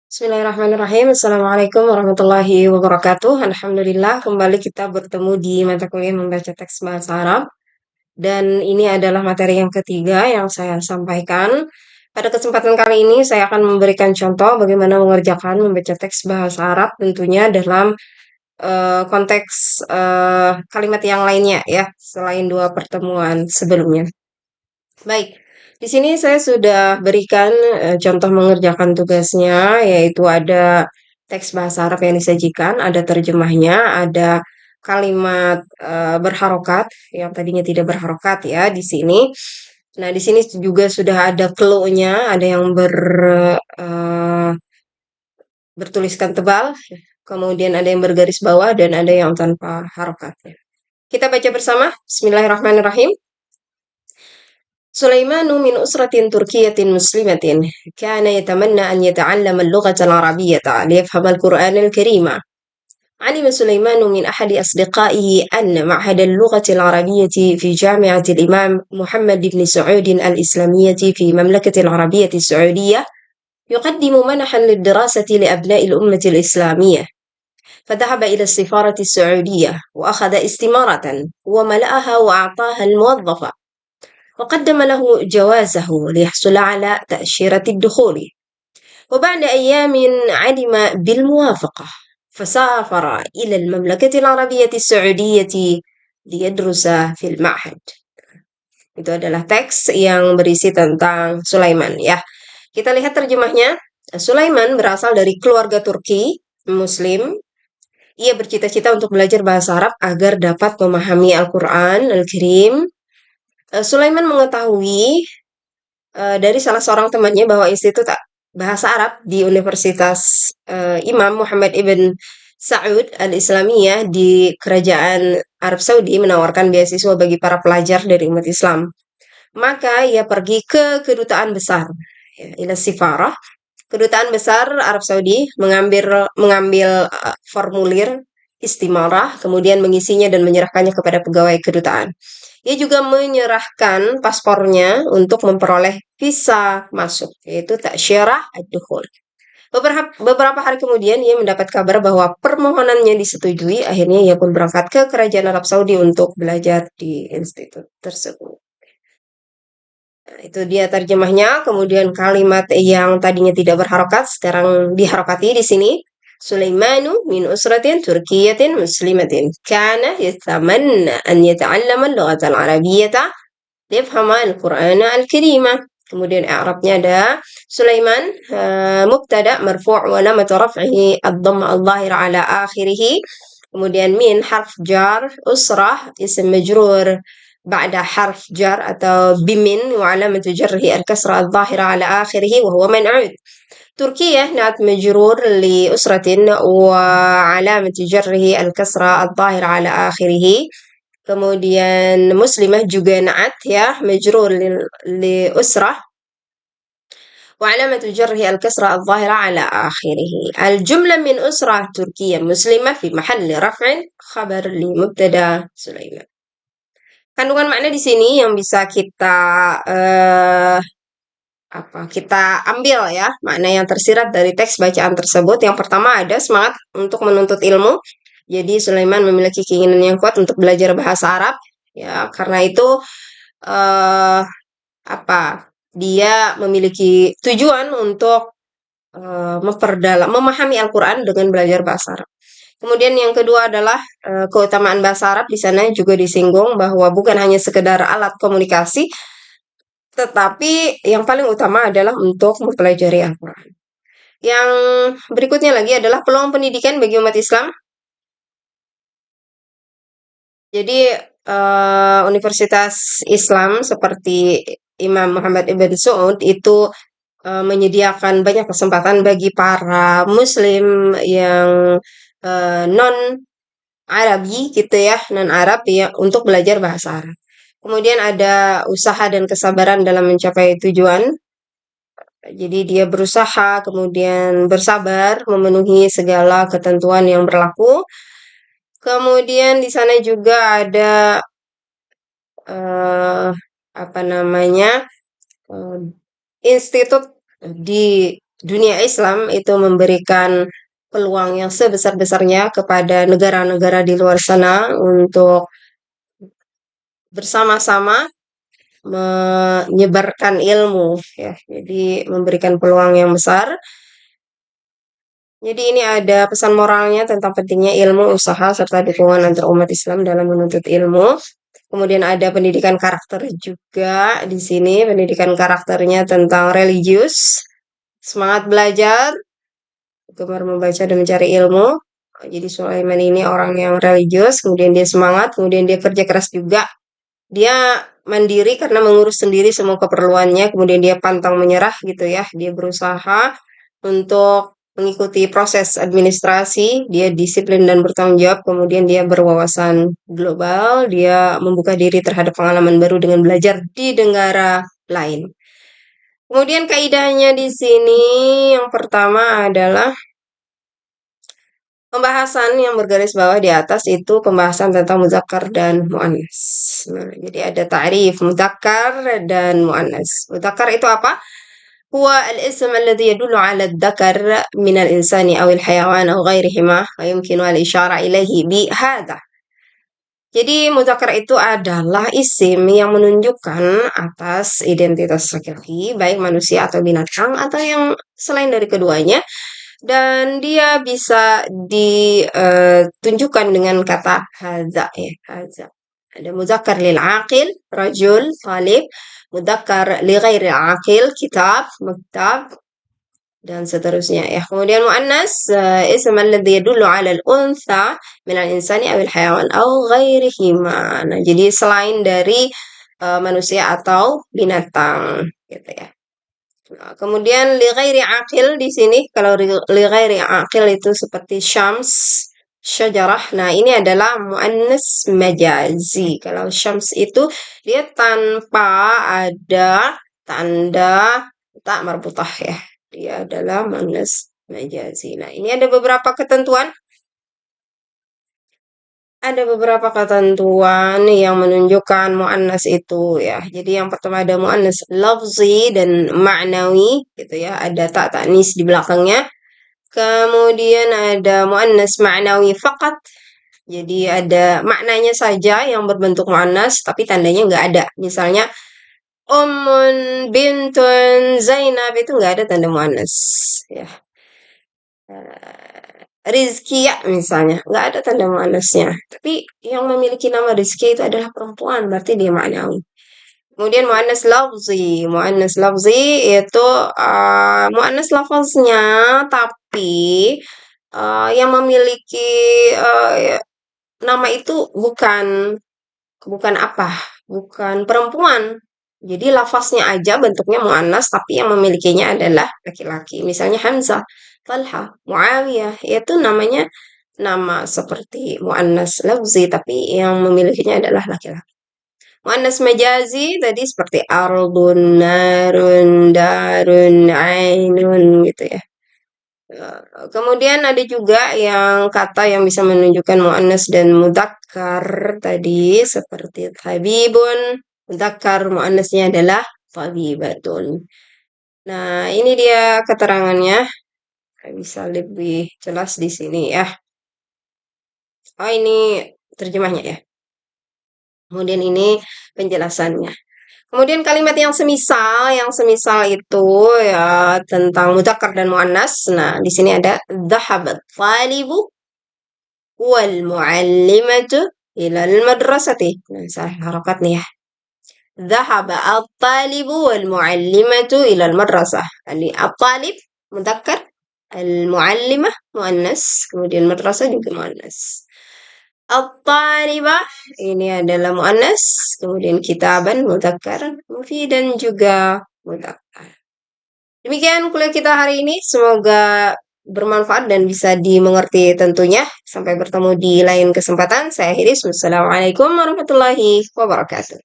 Bismillahirrahmanirrahim. Assalamualaikum warahmatullahi wabarakatuh. Alhamdulillah, kembali kita bertemu di mata kuliah membaca teks bahasa Arab. Dan ini adalah materi yang ketiga yang saya sampaikan. Pada kesempatan kali ini, saya akan memberikan contoh bagaimana mengerjakan membaca teks bahasa Arab tentunya dalam konteks kalimat yang lainnya ya, selain dua pertemuan sebelumnya. Baik, di sini saya sudah berikan contoh mengerjakan tugasnya, yaitu ada teks bahasa Arab yang disajikan, ada terjemahnya, ada kalimat berharokat yang tadinya tidak berharokat ya di sini. Nah, di sini juga sudah ada clue-nya, ada yang eh, bertuliskan tebal, kemudian ada yang bergaris bawah dan ada yang tanpa harokat. Kita baca bersama. Bismillahirrahmanirrahim. سليمان من أسرة تركية مسلمة، كان يتمنى أن يتعلم اللغة العربية ليفهم القرآن الكريم. علم سليمان من أحد أصدقائه أن معهد اللغة العربية في جامعة الإمام محمد بن سعود الإسلامية في مملكة العربية السعودية يقدم منحا للدراسة لأبناء الأمة الإسلامية، فذهب إلى السفارة السعودية وأخذ استمارة وملأها وأعطاها الموظفة، وقدم له جوازه ليحصل على تأشيرة الدخول. وبعد أيام علم بالموافقة، فسافر إلى المملكة العربية السعودية ليدرس في المعهد. Itu adalah teks yang berisi tentang Sulaiman ya. Kita lihat terjemahnya. Sulaiman berasal dari keluarga Turki Muslim. Ia bercita-cita untuk belajar bahasa Arab agar dapat memahami Al-Quran Al-Karim. Sulaiman mengetahui dari salah seorang temannya bahwa Institut Bahasa Arab di Universitas Imam Muhammad ibn Saud al-Islamiyah di Kerajaan Arab Saudi menawarkan beasiswa bagi para pelajar dari umat Islam. Maka ia pergi ke kedutaan besar, ya, ila sifarah, kedutaan besar Arab Saudi, mengambil formulir istimarah, kemudian mengisinya dan menyerahkannya kepada pegawai kedutaan. Ia juga menyerahkan paspornya untuk memperoleh visa masuk, yaitu ta'syirah ad-dukhul. Beberapa hari kemudian ia mendapat kabar bahwa permohonannya disetujui. Akhirnya ia pun berangkat ke kerajaan Arab Saudi untuk belajar di institut tersebut. Nah, itu dia terjemahnya. Kemudian kalimat yang tadinya tidak berharokat sekarang diharokati di sini. Sulaimanu min usratin turkiyatin muslimatin. Kana yatamanna an yata'allama al-lughata al-arabiyyata liyafhama al-Qur'ana al-Karima. Kemudian i'rabnya ada Sulaiman mubtada marfu' wa lamatu raf'ihi ad-dhamma al-dhahira ala akhirih. Kemudian min harf jar, usrah ism majrur بعد حرف جر أو بمن وعلامة جره الكسرة الظاهرة على آخره وهو منعوت. تركيا نعت مجرور لأسرة وعلامة جره الكسرة الظاهرة على آخره. Kemudian muslimah juga naat ya, majrur لأسرة وعلامة جره الكسرة الظاهرة على آخره. الجملة من أسرة تركية مسلمة في محل رفع خبر لمبتدأ سليمان. Kandungan makna di sini yang bisa kita ambil ya, makna yang tersirat dari teks bacaan tersebut. Yang pertama ada semangat untuk menuntut ilmu. Jadi Sulaiman memiliki keinginan yang kuat untuk belajar bahasa Arab ya, karena itu eh dia memiliki tujuan untuk memahami Al-Quran dengan belajar bahasa Arab. Kemudian yang kedua adalah keutamaan bahasa Arab di sana juga disinggung bahwa bukan hanya sekedar alat komunikasi, tetapi yang paling utama adalah untuk mempelajari Al-Quran. Yang berikutnya lagi adalah peluang pendidikan bagi umat Islam. Jadi universitas Islam seperti Imam Muhammad ibn Saud itu menyediakan banyak kesempatan bagi para Muslim yang non Arabi gitu ya, non Arab ya, untuk belajar bahasa Arab. Kemudian ada usaha dan kesabaran dalam mencapai tujuan. Jadi dia berusaha, kemudian bersabar, memenuhi segala ketentuan yang berlaku. Kemudian di sana juga ada eh, apa namanya institut di dunia Islam itu memberikan peluang yang sebesar-besarnya kepada negara-negara di luar sana untuk bersama-sama menyebarkan ilmu ya. Jadi memberikan peluang yang besar. Jadi ini ada pesan moralnya tentang pentingnya ilmu, usaha, serta dukungan antar umat Islam dalam menuntut ilmu. Kemudian ada pendidikan karakter juga di sini, pendidikan karakternya tentang religius, semangat belajar, gemar membaca dan mencari ilmu. Jadi Sulaiman ini orang yang religius, kemudian dia semangat, kemudian dia kerja keras juga. Dia mandiri karena mengurus sendiri semua keperluannya, kemudian dia pantang menyerah gitu ya. Dia berusaha untuk mengikuti proses administrasi, dia disiplin dan bertanggung jawab, kemudian dia berwawasan global, dia membuka diri terhadap pengalaman baru dengan belajar di negara lain. Kemudian kaidahnya di sini yang pertama adalah pembahasan yang bergaris bawah di atas itu pembahasan tentang muzakkar dan muannas. Nah, jadi ada ta'rif muzakkar dan muannas. Muzakkar itu apa? هو الاسم الذي يدل على الذكر من الإنسان أو الحيوان أو غيرهما ويمكن الإشارة إليه بهذا. Jadi muzakkar itu adalah isim yang menunjukkan atas identitas laki-laki, baik manusia atau binatang atau yang selain dari keduanya, dan dia bisa ditunjukkan dengan kata hadza ya, hadza. Ada muzakkar lil aqil, rajul, talib, muzakkar li ghairi aqil, kitab, maktab, dan seterusnya ya. Kemudian muannas ism alladhi yadullu 'ala al-untha min al-insani aw al-hayawan aw ghairihima. Nah, jadi selain dari manusia atau binatang gitu ya. Nah, kemudian li ghairi aqil di sini kalau li ghairi aqil itu seperti syams, syajarah. Nah, ini adalah muannas majazi. Kalau syams itu dia tanpa ada tanda tak marbutah ya. Dia adalah muannas majazi. Nah, ini ada beberapa ketentuan. Ada beberapa ketentuan yang menunjukkan muannas itu ya. Jadi yang pertama ada muannas lafzi dan ma'nawi gitu ya. Ada tak tanis di belakangnya. Kemudian ada muannas ma'nawi faqat. Jadi ada maknanya saja yang berbentuk muannas tapi tandanya nggak ada. Misalnya Ummun, Bintun, Zainab itu nggak ada tanda muannas ya. Rizki ya misalnya nggak ada tanda muannasnya. Tapi yang memiliki nama Rizki itu adalah perempuan, berarti dia ma'nawi. Kemudian muannas lafzi itu muannas lafaznya, tapi yang memiliki nama itu bukan bukan apa, bukan perempuan. Jadi lafaznya aja bentuknya muannas, tapi yang memilikinya adalah laki-laki. Misalnya Hamzah, Talha, Muawiyah, itu namanya nama seperti muannas lafzi, tapi yang memilikinya adalah laki-laki. Muannas majazi tadi seperti ardun, narun, darun, ainun gitu ya. Kemudian ada juga yang kata yang bisa menunjukkan muannas dan mudzakkar tadi seperti tabibun, mudzakkar muannasnya adalah tabibatun. Nah, ini dia keterangannya. Bisa lebih jelas di sini ya. Oh, ini terjemahnya ya. Kemudian ini penjelasannya. Kemudian kalimat yang semisal itu ya tentang mudzakkar dan muannas. Nah, di sini ada dhahabat talibu wal muallimatu ila al madrasati. Nah, saya harokat nih ya. Dhahaba at-talibu wal muallimatu ila al madrasah. Ini at-talib mudzakkar, al muallimah muannas, kemudian madrasah juga muannas. At-talibah ini adalah muannas, kemudian kitaban mudzakkar, mufidan juga mudzakkar. Demikian kuliah kita hari ini, semoga bermanfaat dan bisa dimengerti tentunya. Sampai bertemu di lain kesempatan. Saya Hiris. Wassalamualaikum warahmatullahi wabarakatuh.